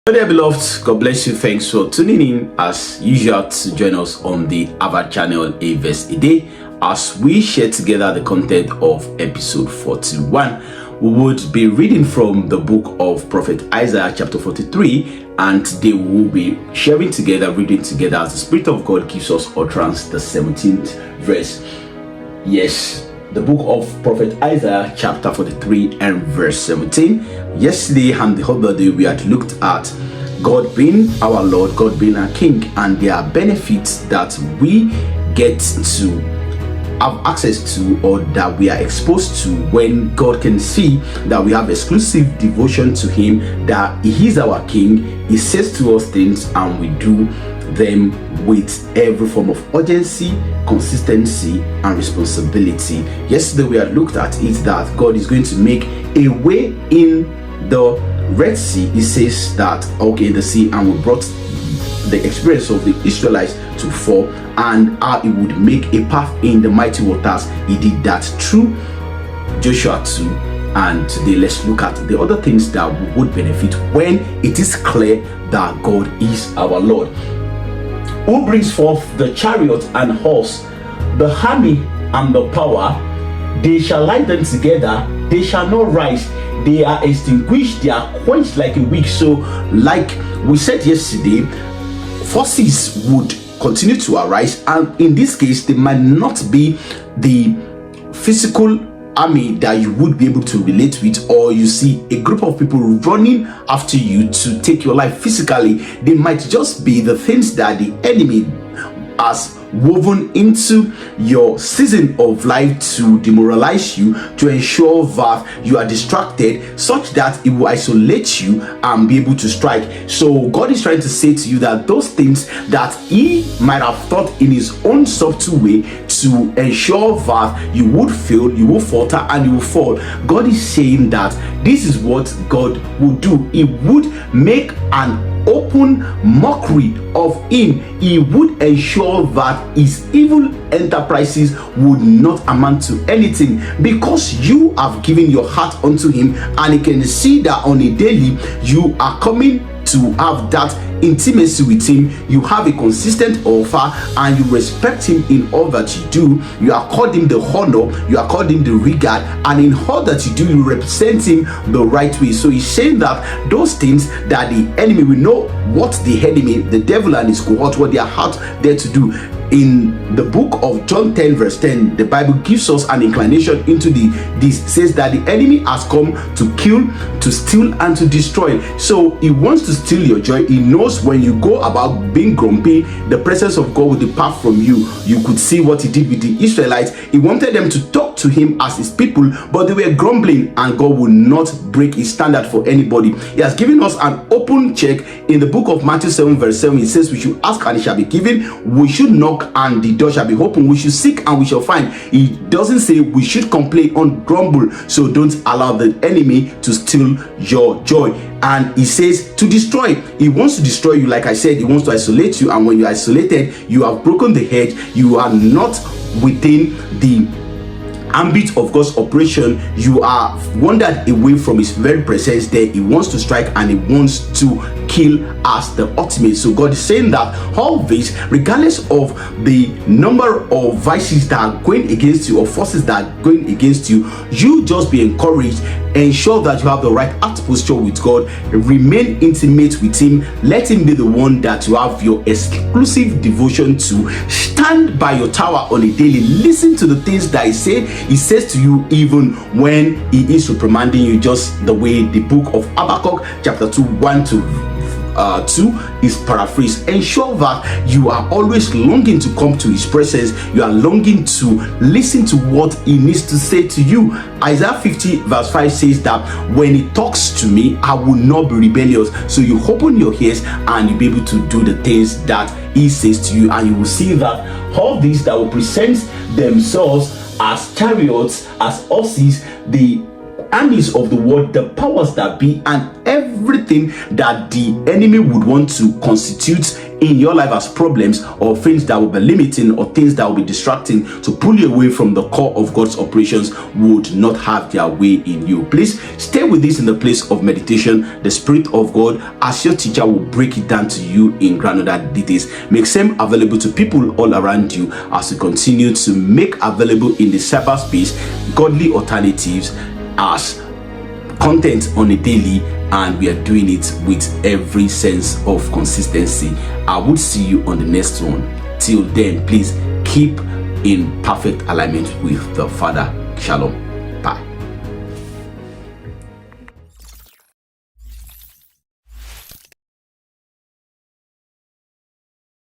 Hello there, beloved. God bless you. Thanks for tuning in as usual to join us on the AVAD channel A Verse a Day as we share together the content of episode 41. We would be reading from the book of Prophet Isaiah chapter 43, and today we will be sharing together, reading together as the Spirit of God gives us utterance, the 17th verse. Yes, the book of Prophet Isaiah chapter 43 and verse 17. Yesterday and the other day we had looked at God being our Lord, God being our King, and there are benefits that we get to have access to, or that we are exposed to, when God can see that we have exclusive devotion to Him, that He is our King. He says to us things and we do them with every form of urgency, consistency, and responsibility. Yesterday we had looked at it that God is going to make a way in the Red Sea. He says that, okay, in the sea, and we brought the experience of the Israelites to fall, and how He would make a path in the mighty waters. He did that through Joshua 2. And today let's look at the other things that would benefit when it is clear that God is our Lord. Who brings forth the chariot and horse, the army and the power? They shall lie them together, they shall not rise. They are extinguished, they are quenched like a wick. So, like we said yesterday, forces would continue to arise, and in this case, they might not be the physical army that you would be able to relate with, or you see a group of people running after you to take your life physically. They might just be the things that the enemy has woven into your season of life to demoralize you, to ensure that you are distracted, such that it will isolate you and be able to strike. So God is trying to say to you that those things that He might have thought in His own subtle way to ensure that you would fail, you will falter, and you will fall, God is saying that this is what God would do. He would make an open mockery of Him. He would ensure that His evil enterprises would not amount to anything, because you have given your heart unto Him, and He can see that on a daily you are coming to have that intimacy with Him. You have a consistent offer, and you respect Him in all that you do. You accord Him the honor, you accord Him the regard, and in all that you do, you represent Him the right way. So He's saying that those things that the enemy, we know what the enemy, the devil and his cohort, what they are out there to do. In the book of John 10 verse 10, the Bible gives us an inclination into this says that the enemy has come to kill, to steal, and to destroy. So he wants to steal your joy. He knows when you go about being grumpy, the presence of God will depart from you. You could see what He did with the Israelites. He wanted them to talk to Him as His people, but they were grumbling, and God will not break His standard for anybody. He has given us an open check in the book of Matthew 7 verse 7. He says we should ask and it shall be given, we should knock and the door shall be opened, we should seek and we shall find. He doesn't say we should complain or grumble. So don't allow the enemy to steal your joy. And He says to destroy. He wants to destroy you. Like I said, He wants to isolate you, and when you're isolated, you have broken the hedge. You are not within the ambit of God's operation. You are wandered away from His very presence. There He wants to strike, and He wants to kill as the ultimate. So God is saying that all this, regardless of the number of vices that are going against you, or forces that are going against you, you just be encouraged. Ensure that you have the right heart posture with God. Remain intimate with Him. Let Him be the one that you have your exclusive devotion to. Stand by your tower on a daily. Listen to the things that He says to you, even when He is reprimanding you, just the way the book of Habakkuk chapter 2 1 to 2 is paraphrased. Ensure that you are always longing to come to His presence. You are longing to listen to what He needs to say to you. Isaiah 50 verse 5 says that when He talks to me, I will not be rebellious. So you open your ears and you'll be able to do the things that He says to you, and you will see that all these that will present themselves as chariots, as horses, the armies of the world, the powers that be, and everything that the enemy would want to constitute in your life as problems or things that will be limiting or things that will be distracting to pull you away from the core of God's operations would not have their way in you. Please stay with this in the place of meditation. The Spirit of God, as your teacher, will break it down to you in granular details. Make them available to people all around you as we continue to make available in the cyberspace godly alternatives as content on a daily, and we are doing it with every sense of consistency. I would see you on the next one. Till then, please keep in perfect alignment with the Father. Shalom.